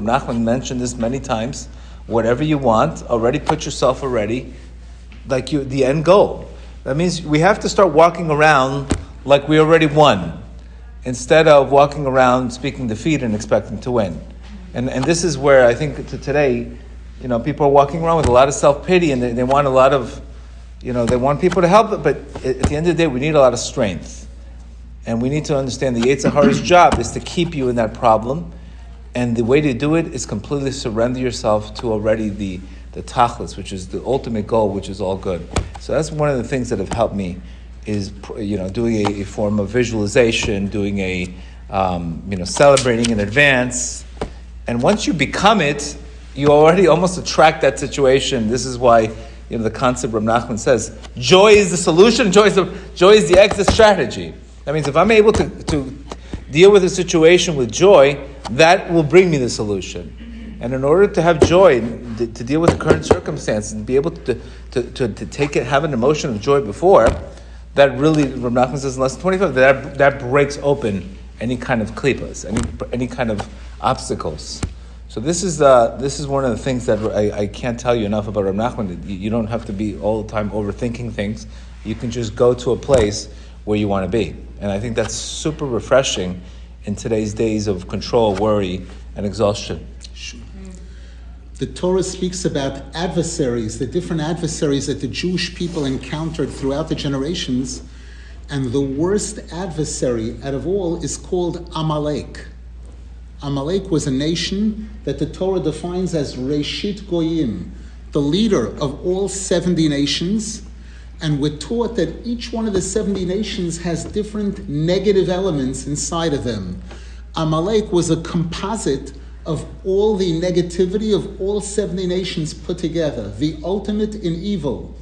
Nachman mentioned this many times. Whatever you want, already put yourself like the end goal. That means we have to start walking around like we already won, instead of walking around speaking defeat and expecting to win. And this is where I think today, people are walking around with a lot of self-pity, and they want a lot of, they want people to help, but at the end of the day, we need a lot of strength. And we need to understand the Yetzer Hara's job is to keep you in that problem. And the way to do it is completely surrender yourself to already the tachlis, which is the ultimate goal, which is all good. So that's one of the things that have helped me, is doing a form of visualization, doing celebrating in advance. And once you become it, you already almost attract that situation. This is why the concept Rabbi Nachman says, joy is the solution, joy is the exit strategy. That means if I'm able to deal with a situation with joy, that will bring me the solution. And in order to have joy, to deal with the current circumstances, and be able to take it, have an emotion of joy before, that really, Rabbi Nachman says in lesson 25, that breaks open any kind of klipas, any kind of obstacles. So this is one of the things that I can't tell you enough about Rabbi Nachman. You don't have to be all the time overthinking things. You can just go to a place where you want to be. And I think that's super refreshing in today's days of control, worry, and exhaustion. The Torah speaks about adversaries, the different adversaries that the Jewish people encountered throughout the generations, and the worst adversary out of all is called Amalek. Amalek was a nation that the Torah defines as Reshit Goyim, the leader of all 70 nations, and we're taught that each one of the 70 nations has different negative elements inside of them. Amalek was a composite of all the negativity of all 70 nations put together, the ultimate in evil.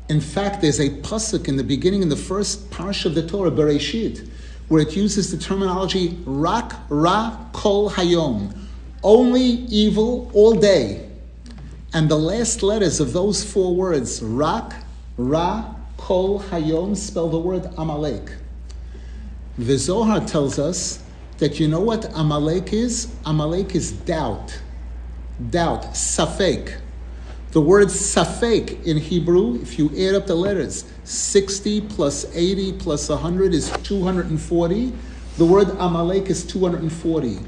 In fact, there's a pasuk in the beginning, in the first parsha of the Torah, Bereshit, where it uses the terminology Rak Ra Kol Hayom, only evil all day. And the last letters of those four words, Rak, Ra, Kol, Hayom, spell the word Amalek. The Zohar tells us that you know what Amalek is? Amalek is doubt. Doubt, safek. The word safek in Hebrew, if you add up the letters, 60 plus 80 plus 100 is 240. The word Amalek is 240.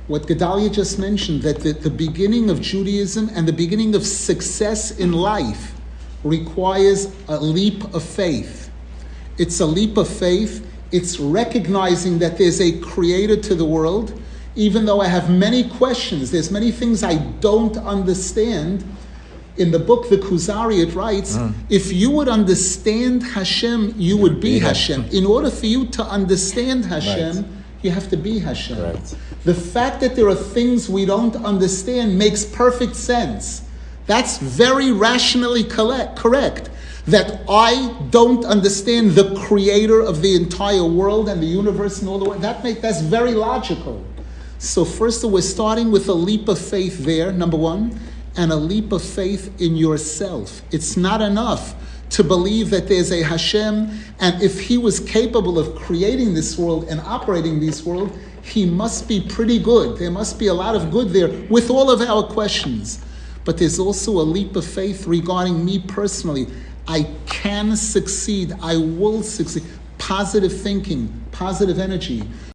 What Gedale just mentioned, that the beginning of Judaism and the beginning of success in life requires a leap of faith. It's a leap of faith. It's recognizing that there's a creator to the world. Even though I have many questions, there's many things I don't understand. In the book, the Kuzari, it writes, if you would understand Hashem, you would be Hashem. In order for you to understand Hashem, you have to be Hashem. Right. The fact that there are things we don't understand makes perfect sense. That's very rationally correct. That I don't understand the creator of the entire world and the universe and all the way. That's very logical. So first of all, we're starting with a leap of faith there, number one, and a leap of faith in yourself. It's not enough to believe that there's a Hashem, and if he was capable of creating this world and operating this world, he must be pretty good. There must be a lot of good there with all of our questions. But there's also a leap of faith regarding me personally. I can succeed. I will succeed. Positive thinking, positive energy.